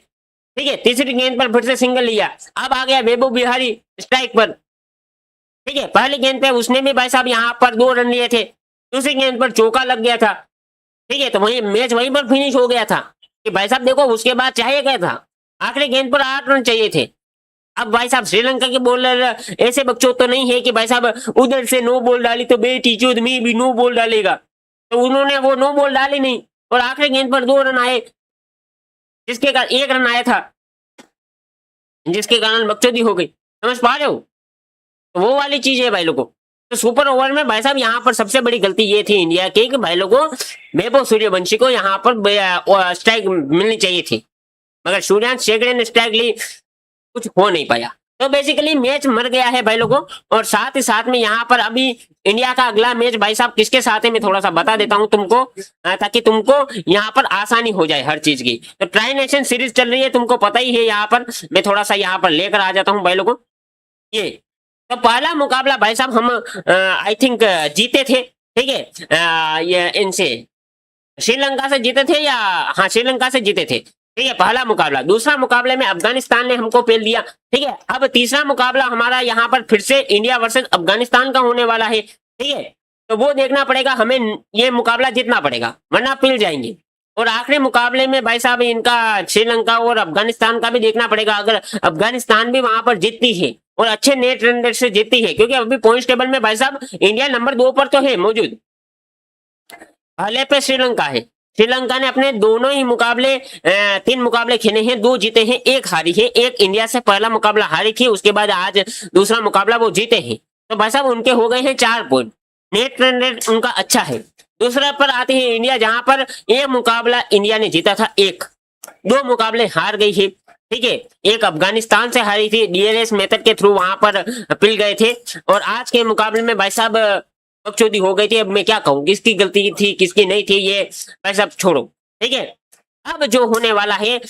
ठीक है, तीसरी गेंद पर फिर से सिंगल लिया। अब आ गया वैभव बिहारी स्ट्राइक पर, ठीक है, पहली गेंद पे उसने भी भाई साहब यहाँ पर 2 रन लिए थे, दूसरी गेंद पर चौका लग गया था, ठीक है, तो वही मैच वहीं पर फिनिश हो गया था कि भाई साहब देखो उसके बाद चाहिए क्या था? आखिरी गेंद पर 8 रन चाहिए थे। अब भाई साहब श्रीलंका के बॉलर ऐसे बकचोद तो नहीं है कि भाई साहब उधर से नो बॉल डाली तो बेटी चौथ में भी नो बॉल डालेगा, तो उन्होंने वो नो बॉल डाली नहीं और आखिरी गेंद पर 2 रन आए, जिसके कारण 1 रन आया था, जिसके कारण बकचोदी हो गई, समझ पा रहे हो? तो वो वाली चीज है भाई लोगों। तो सुपर ओवर में भाई साहब यहाँ पर सबसे बड़ी गलती ये थी इंडिया की कि भाई लोगों वैभव सूर्यवंशी को यहाँ पर स्ट्राइक मिलनी चाहिए थी, मगर सूर्यांश शेगड़े ने स्ट्राइक ली, कुछ हो नहीं पाया। तो बेसिकली मैच मर गया है भाई लोगों। और साथ ही साथ में यहाँ पर अभी इंडिया का अगला मैच भाई साहब किसके साथ है मैं थोड़ा सा बता देता हूं तुमको, ताकि तुमको यहाँ पर आसानी हो जाए हर चीज की। तो ट्राई नेशन सीरीज चल रही है, तुमको पता ही है। यहाँ पर मैं थोड़ा सा यहाँ पर लेकर आ जाता हूँ भाई लोगों। ये तो पहला मुकाबला भाई साहब हम आई थिंक जीते थे, ठीक है। ये इनसे श्रीलंका से जीते थे, या हाँ श्रीलंका से जीते थे, ठीक है पहला मुकाबला। दूसरा मुकाबले में अफगानिस्तान ने हमको पेल दिया, ठीक है। अब तीसरा मुकाबला हमारा यहाँ पर फिर से इंडिया वर्सेस अफगानिस्तान का होने वाला है, ठीक है। तो वो देखना पड़ेगा हमें, ये मुकाबला जीतना पड़ेगा वरना पिल जाएंगे। और आखिरी मुकाबले में भाई साहब इनका श्रीलंका और अफगानिस्तान का भी देखना पड़ेगा। अगर अफगानिस्तान भी वहां पर जीतती है और अच्छे नेट रन रेट से जीतती है, क्योंकि अभी पॉइंट्स टेबल में भाई साहब इंडिया नंबर 2 पर तो है मौजूद, पहले पे श्रीलंका है। श्रीलंका ने अपने दोनों ही मुकाबले 3 मुकाबले खेले हैं, 2 जीते हैं 1 हारी है। एक इंडिया से पहला मुकाबला हारी थी, उसके बाद आज दूसरा मुकाबला वो जीते हैं। तो भाई साहब उनके हो गए हैं 4 पॉइंट, नेट रन रेट उनका अच्छा है। दूसरा पर आते हैं इंडिया, जहां पर एक मुकाबला इंडिया ने जीता था, 2 मुकाबले हार गई है, ठीक है। एक अफगानिस्तान से हारी थी, डीएलएस मेथड के थ्रू वहां पर पिल गए थे। और आज के मुकाबले में भाई साहब बकचोदी हो गई थी। अब मैं क्या कहूँ किसकी गलती थी किसकी नहीं थी, ये भाई साहब छोड़ो, ठीक है। अब जो होने वाला है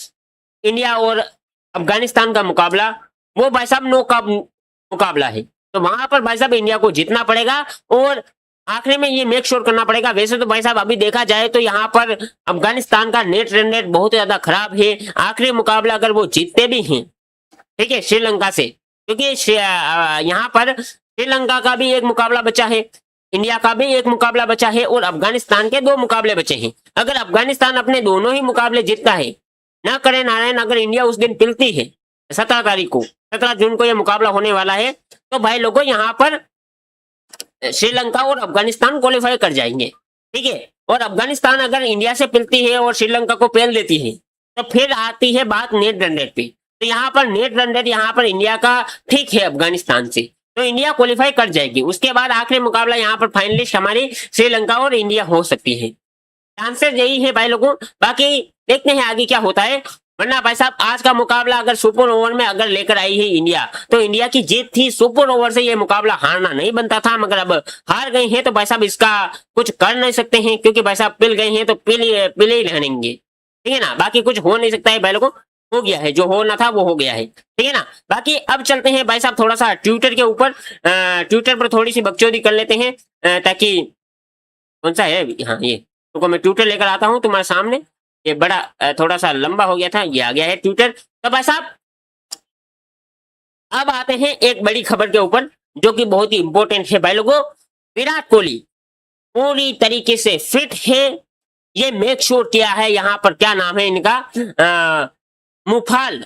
इंडिया और अफगानिस्तान का मुकाबला, वो भाई साहब नो का मुकाबला है। तो वहां पर भाई साहब इंडिया को जीतना पड़ेगा और आखिरी में ये मेक श्योर करना पड़ेगा। वैसे तो भाई साहब अभी देखा जाए तो यहाँ पर अफगानिस्तान का नेट रन रेट बहुत ज्यादा खराब है। आखिरी मुकाबला अगर वो जीतते भी हैं, ठीक है, श्रीलंका से, क्योंकि यहाँ पर श्रीलंका का भी एक मुकाबला बचा है, इंडिया का भी एक मुकाबला बचा है और अफगानिस्तान के 2 मुकाबले बचे हैं। अगर अफगानिस्तान अपने दोनों ही मुकाबले जीतता है, ना करे नारायण, अगर इंडिया उस दिन पिलती है 17 तारीख को, 17 जून को यह मुकाबला होने वाला है, तो भाई लोगों यहाँ पर श्रीलंका और अफगानिस्तान क्वालिफाई कर जाएंगे, ठीक है। और अफगानिस्तान अगर इंडिया से पिलती है और श्रीलंका को पेल देती है, तो फिर आती है बात नेट रन रेट पे। तो यहाँ पर नेट रन रेट यहाँ पर इंडिया का ठीक है अफगानिस्तान से, तो इंडिया क्वालिफाई कर जाएगी। उसके बाद आखिरी मुकाबला यहाँ पर फाइनलिस्ट हमारी श्रीलंका और इंडिया हो सकती है। चांसेस यही है भाई लोगों, बाकी देखते हैं आगे क्या होता है। वरना भाई साहब आज का मुकाबला अगर सुपर ओवर में अगर लेकर आई है इंडिया, तो इंडिया की जीत थी। सुपर ओवर से ये मुकाबला हारना नहीं बनता था, मगर अब हार गए हैं तो भाई साहब इसका कुछ कर नहीं सकते हैं, क्योंकि भाई साहब पिल गए हैं तो पिल ही रहनेंगे, ठीक है ना। बाकी कुछ हो नहीं सकता है भाई लोगों, हो गया है जो होना था वो हो गया है, ठीक है ना। बाकी अब चलते हैं भाई साहब थोड़ा सा ट्विटर के ऊपर, ट्विटर पर थोड़ी सी बकचोदी कर लेते हैं, ताकि कौन सा है, हाँ ये तो मैं ट्विटर लेकर आता हूँ तुम्हारे सामने। ये बड़ा थोड़ा सा लंबा हो गया था, ये आ गया है ट्विटर। तो भाई साहब अब आते हैं एक बड़ी खबर के ऊपर जो कि बहुत ही इंपॉर्टेंट है भाई लोगों। विराट कोहली पूरी तरीके से फिट है, ये मेक श्योर किया है। यहाँ पर क्या नाम है इनका, मुफाल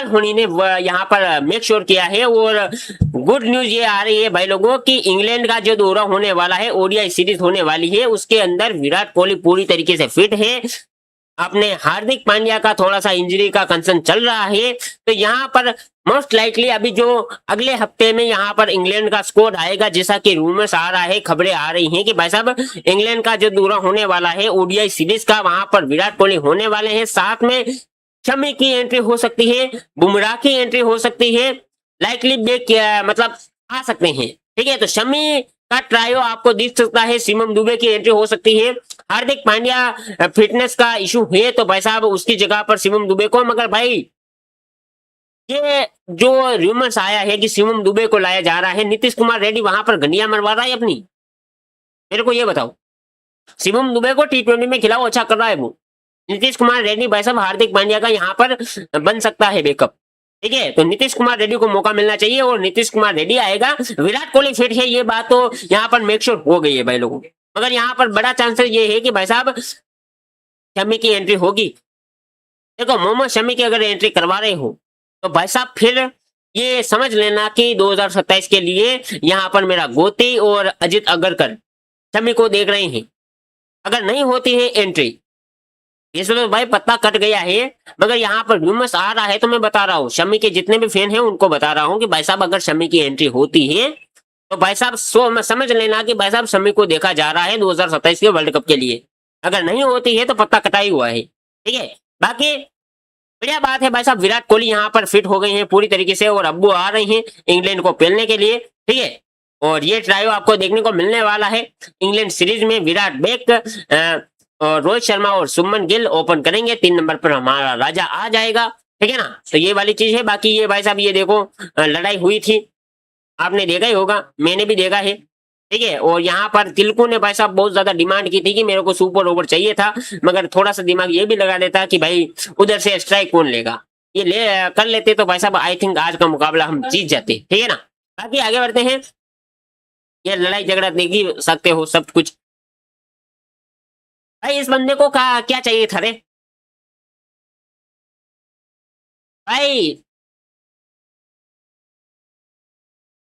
होनी ने यहाँ पर मेक श्योर किया है। और गुड न्यूज ये आ रही है भाई लोगों कि इंग्लैंड का जो दौरा होने वाला है, ओडीआई सीरीज होने वाली है, उसके अंदर विराट कोहली पूरी तरीके से फिट है। अपने हार्दिक पांड्या का थोड़ा सा इंजरी का कंसर्न चल रहा है, तो यहाँ पर मोस्ट लाइकली अभी जो अगले हफ्ते में यहाँ पर इंग्लैंड का स्क्वाड आएगा, जैसा कि रूमर्स आ रहा है, खबरें आ रही हैं कि भाई साहब इंग्लैंड का जो दौरा होने वाला है ओडीआई सीरीज का, वहां पर विराट कोहली होने वाले हैं। साथ में शमी की एंट्री हो सकती है, बुमराह की एंट्री हो सकती है, लाइकली बैक मतलब आ सकते हैं, ठीक है। तो शमी का ट्रायो आपको दिख सकता है, शिवम दुबे की एंट्री हो सकती है। हार्दिक पांड्या फिटनेस का इशू है तो भाई साहब उसकी जगह पर शिवम दुबे को, मगर भाई ये जो रूमर्स आया है कि शिवम दुबे को लाया जा रहा है, नीतीश कुमार रेड्डी वहां पर गंडिया मरवा रहा है अपनी, मेरे को ये बताओ। शिवम दुबे को T20 में खिलाओ, अच्छा कर रहा है वो। नीतीश कुमार रेड्डी भाई साहब हार्दिक पांड्या का यहाँ पर बन सकता है बैकअप, ठीक है। तो नीतीश कुमार रेड्डी को मौका मिलना चाहिए और नीतीश कुमार रेड्डी आएगा। विराट कोहली फिट है, ये बात तो यहाँ पर मेक श्योर हो गई है भाई लोगों, मगर यहाँ पर बड़ा चांसेस ये है कि भाई साहब शमी की एंट्री होगी। देखो मोहम्मद शमी की अगर एंट्री करवा रहे हो तो भाई साहब फिर ये समझ लेना कि 2027 के लिए यहाँ पर मेरा गोती और अजित अगरकर शमी को देख रहे हैं। अगर नहीं होती है एंट्री, इस तो भाई पत्ता कट गया है, मगर यहाँ पर रूमर्स आ रहा है तो मैं बता रहा हूँ, शमी के जितने भी फैन हैं उनको बता रहा हूँ कि भाई साहब अगर शमी की एंट्री होती है तो भाई साहब समझ लेना कि भाई साहब शमी को देखा जा रहा है 2027 के वर्ल्ड कप के लिए। अगर नहीं होती है तो पत्ता कटाई हुआ है, ठीक है। बाकी बढ़िया बात है भाई साहब, विराट कोहली यहाँ पर फिट हो गए हैं पूरी तरीके से और अब्बू आ रहे हैं इंग्लैंड को पेलने के लिए, ठीक है। और ये ट्रायो आपको देखने को मिलने वाला है इंग्लैंड सीरीज में। विराट बेक और रोहित शर्मा और सुमन गिल ओपन करेंगे। 3 नंबर पर हमारा राजा आ जाएगा, ठीक है ना। तो ये वाली चीज है। बाकी ये भाई साहब ये देखो लड़ाई हुई थी, आपने देखा ही होगा, मैंने भी देखा है, ठीक है। और यहाँ पर तिलकू ने भाई साहब बहुत ज्यादा डिमांड की थी कि मेरे को सुपर ओवर चाहिए था, मगर थोड़ा सा दिमाग ये भी लगा देता कि भाई उधर से स्ट्राइक कौन लेगा, ये ले कर लेते तो भाई साहब आई थिंक आज का मुकाबला हम जीत जाते, ठीक है ना। बाकी आगे बढ़ते हैं। ये लड़ाई झगड़ा देख ही सकते हो सब कुछ। भाई इस बंदे को क्या चाहिए था रे भाई।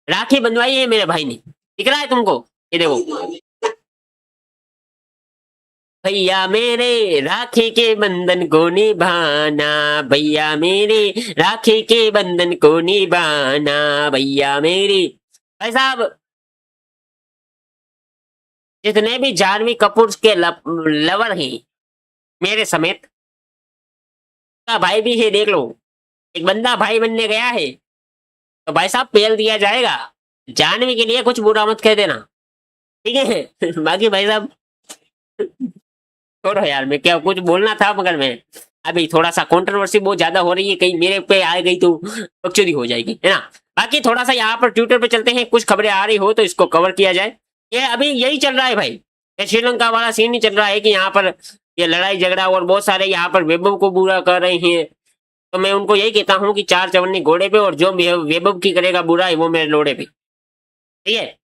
राखी बंधवाई है मेरे भाई ने, दिख रहा है तुमको, ये देखो। भैया मेरे राखी के बंधन को निभाना, भैया मेरे राखी के बंधन को निभाना, भैया मेरे। भाई साहब जितने भी जानवी कपूर के लवर हैं मेरे समेत, का भाई भी है देख लो, एक बंदा भाई बनने गया है तो भाई साहब पेल दिया जाएगा। जानवी के लिए कुछ बुरा मत कह देना, ठीक है। बाकी भाई साहब छोड़ो यार, मैं क्या कुछ बोलना था मगर मैं अभी थोड़ा सा कंट्रोवर्सी बहुत ज्यादा हो रही है, कहीं मेरे पे आ गई तो बकचोदी हो जाएगी, है ना। बाकी थोड़ा सा यहाँ पर ट्विटर पे चलते हैं, कुछ खबरें आ रही हो तो इसको कवर किया जाए। ये अभी यही चल रहा है भाई, ये श्रीलंका वाला सीन ही चल रहा है कि यहाँ पर ये लड़ाई झगड़ा और बहुत सारे यहाँ पर वैभव को बुरा कर रहे हैं। तो मैं उनको यही कहता हूँ कि 4 चवन्नी घोड़े पे, और जो वैभव की करेगा बुरा है वो मेरे लोड़े पे, ठीक है।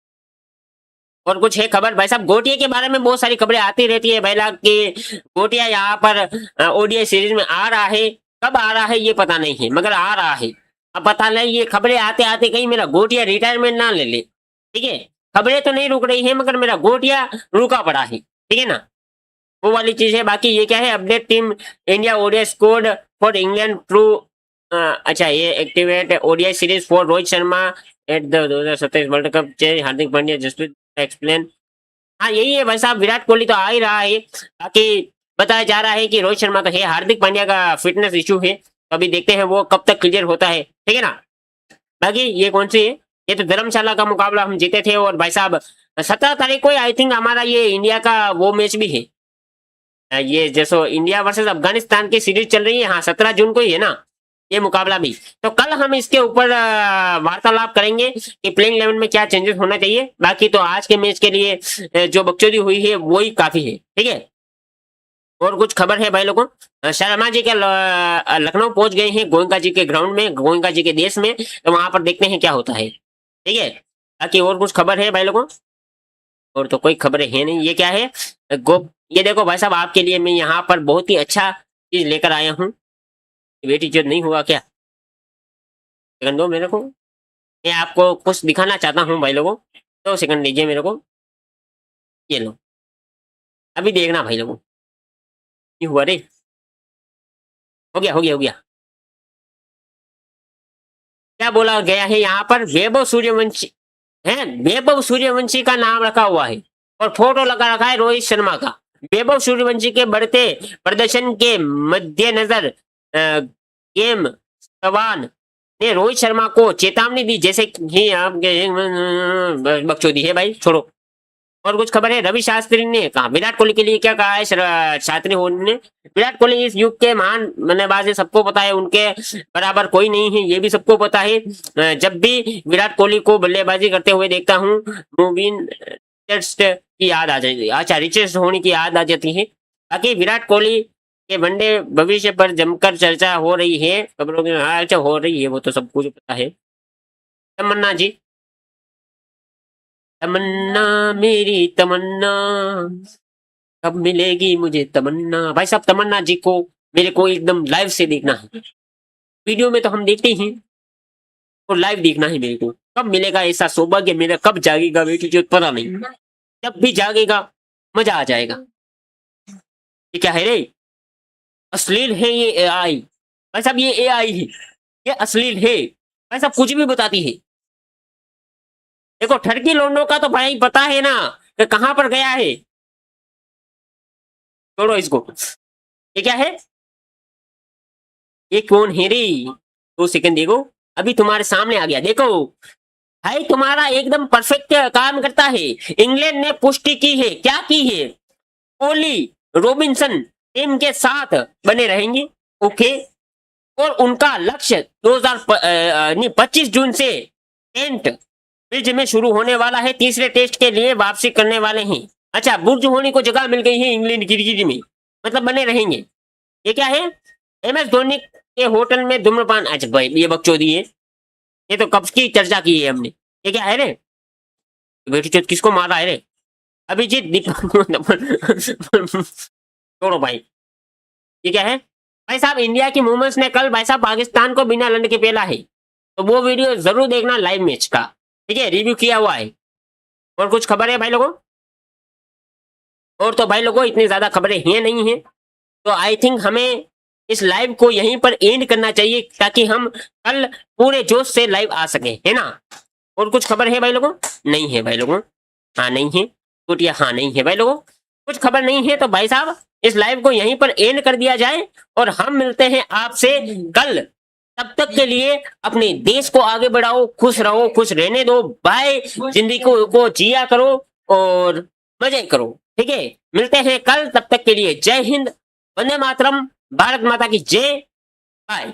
और कुछ है खबर भाई साहब, गोटिया के बारे में बहुत सारी खबरें आती रहती है भाई लाख की। गोटिया यहाँ पर ओडीआई सीरीज में आ रहा है, कब आ रहा है ये पता नहीं है मगर आ रहा है। अब पता नहीं ये खबरें आते आते कहीं मेरा गोटिया रिटायरमेंट ना ले ले, ठीक है। खबरें तो नहीं रुक रही है मगर मेरा गोटिया रुका पड़ा है, ठीक है ना, वो वाली चीज है। बाकी ये क्या है update, team India ODI score for England through, अच्छा ये activate ODI series for Rohit Sharma at the 2027 world cup change, Hardik Pandya Jasprit explain. हाँ यही है भाई साहब, विराट कोहली तो आ ही रहा है। बाकी बताया जा रहा है कि रोहित शर्मा तो है, हार्दिक पांड्या का फिटनेस इशू है, तो अभी देखते हैं वो कब तक क्लियर होता है, ठीक है ना। बाकी ये कौन सी है, ये तो धर्मशाला का मुकाबला हम जीते थे। और भाई साहब 17 तारीख को आई थिंक हमारा ये इंडिया का वो मैच भी है, ये जैसो इंडिया वर्सेस अफगानिस्तान की सीरीज चल रही है, हाँ 17 जून को ही है ना ये मुकाबला भी। तो कल हम इसके ऊपर वार्तालाप करेंगे कि प्लेइंग 11 में क्या चेंजेस होना चाहिए। बाकी तो आज के मैच के लिए जो बकचोदी हुई है वही काफी है, ठीक है। और कुछ खबर है भाई लोगों, शर्मा जी के लखनऊ पहुंच गए हैं, गोयनका जी के ग्राउंड में, गोयनका जी के देश में, तो वहां पर देखते हैं क्या होता है, ठीक है। बाकी और कुछ खबर है भाई लोगों, और तो कोई खबरें है नहीं। ये क्या है ये देखो भाई साहब, आपके लिए मैं यहाँ पर बहुत ही अच्छा चीज लेकर आया हूँ। वेट इज्जत नहीं हुआ क्या, सेकंड दो मेरे को, मैं आपको कुछ दिखाना चाहता हूँ भाई लोगों। 2 सेकंड दीजिए मेरे को, ये लो अभी देखना भाई लोगों। ये हुआ रे, हो गया हो गया हो गया। क्या बोला गया है यहाँ पर, वैभव सूर्यवंशी है, वैभव सूर्यवंशी का नाम रखा हुआ है और फोटो लगा रखा है रोहित शर्मा का। वैभव सूर्यवंशी के बढ़ते प्रदर्शन के मद्देनजर गेम चौहान ने रोहित शर्मा को चेतावनी दी, जैसे कि आपके बकचोदी है भाई, छोड़ो। और कुछ खबर है, रवि शास्त्री ने कहा विराट कोहली के लिए क्या कहा है शास्त्री ने। विराट कोहली इस युग के महान बल्लेबाज है, सबको पता है, उनके बराबर कोई नहीं है, ये भी सबको पता है। जब भी विराट कोहली को बल्लेबाजी करते हुए देखता हूँ मूविन टेस्ट की याद आ जाती है, अच्छा रिचेस्ट होने की याद आ जाती है। बाकी विराट कोहली के वनडे भविष्य पर जमकर चर्चा हो रही है, खबरों की अच्छा हो रही है, वो तो सबको पता है। तमन्ना जी, तमन्ना मेरी तमन्ना, कब मिलेगी मुझे तमन्ना। भाई साहब तमन्ना जी को मेरे को एकदम लाइव से देखना है, वीडियो में तो हम देखते ही, और लाइव देखना है मेरे को। कब मिलेगा ऐसा सौभाग्य मेरा, कब जागेगा बेटी जो पता नहीं, जब भी जागेगा मजा आ जाएगा। ये क्या है रे, अश्लील है ये एआई, भाई साहब ये एआई है, ये अश्लील है भाई साहब, कुछ भी बताती है। देखो ठरकी लोंडो का तो भाई पता है ना कि कहां पर गया है, छोड़ो इसको। ये क्या है, ये कौन है रे, 2 सेकंड देखो, अभी तुम्हारे सामने आ गया देखो। भाई तुम्हारा एकदम परफेक्ट काम करता है। इंग्लैंड ने पुष्टि की है, क्या की है? कोहली, रॉबिन्सन टीम के साथ बने रहेंगे। ओके। और उनका लक्ष्य 25 जून से टेंट ब्रिज में शुरू होने वाला है। तीसरे टेस्ट के लिए वापसी करने वाले हैं। अच्छा, बुर्ज होने को जगह मिल गई है इंग्लैंड क्रिकेट में, मतलब बने रहेंगे। ये क्या है? MS धोनी के होटल में धूम्रपान। अच्छा भाई ये बकचोदी है, ये तो कब की चर्चा की है हमने। ये क्या है रे? बेटी चोद किसको मारा है रे? अभिजीत दीपक छोड़ो भाई। ये क्या है? भाई साहब इंडिया की वुमेन्स ने कल भाई साहब पाकिस्तान को बिना लड़ने के पेला है, तो वो वीडियो जरूर देखना लाइव मैच का, ठीक है, रिव्यू किया हुआ है। और कुछ खबर है भाई लोगों? और तो भाई लोगों इतनी ज्यादा खबरें हैं नहीं है, तो आई थिंक हमें इस लाइव को यहीं पर एंड करना चाहिए, ताकि हम कल पूरे जोश से लाइव आ सके, है ना? और कुछ खबर है भाई लोगों? नहीं है भाई लोगों। हाँ नहीं है, कुटिया हाँ नहीं है भाई लोगों। कुछ खबर नहीं है तो भाई साहब इस लाइव को यहीं पर एंड कर दिया जाए, और हम मिलते हैं आपसे कल। तब तक के लिए अपने देश को आगे बढ़ाओ, खुश रहो, खुश रहने दो। बाय। जिंदगी को जिया करो और मजे करो, ठीक है? मिलते हैं कल, तब तक के लिए जय हिंद, वंदे मातरम, भारत माता की जय। बाय।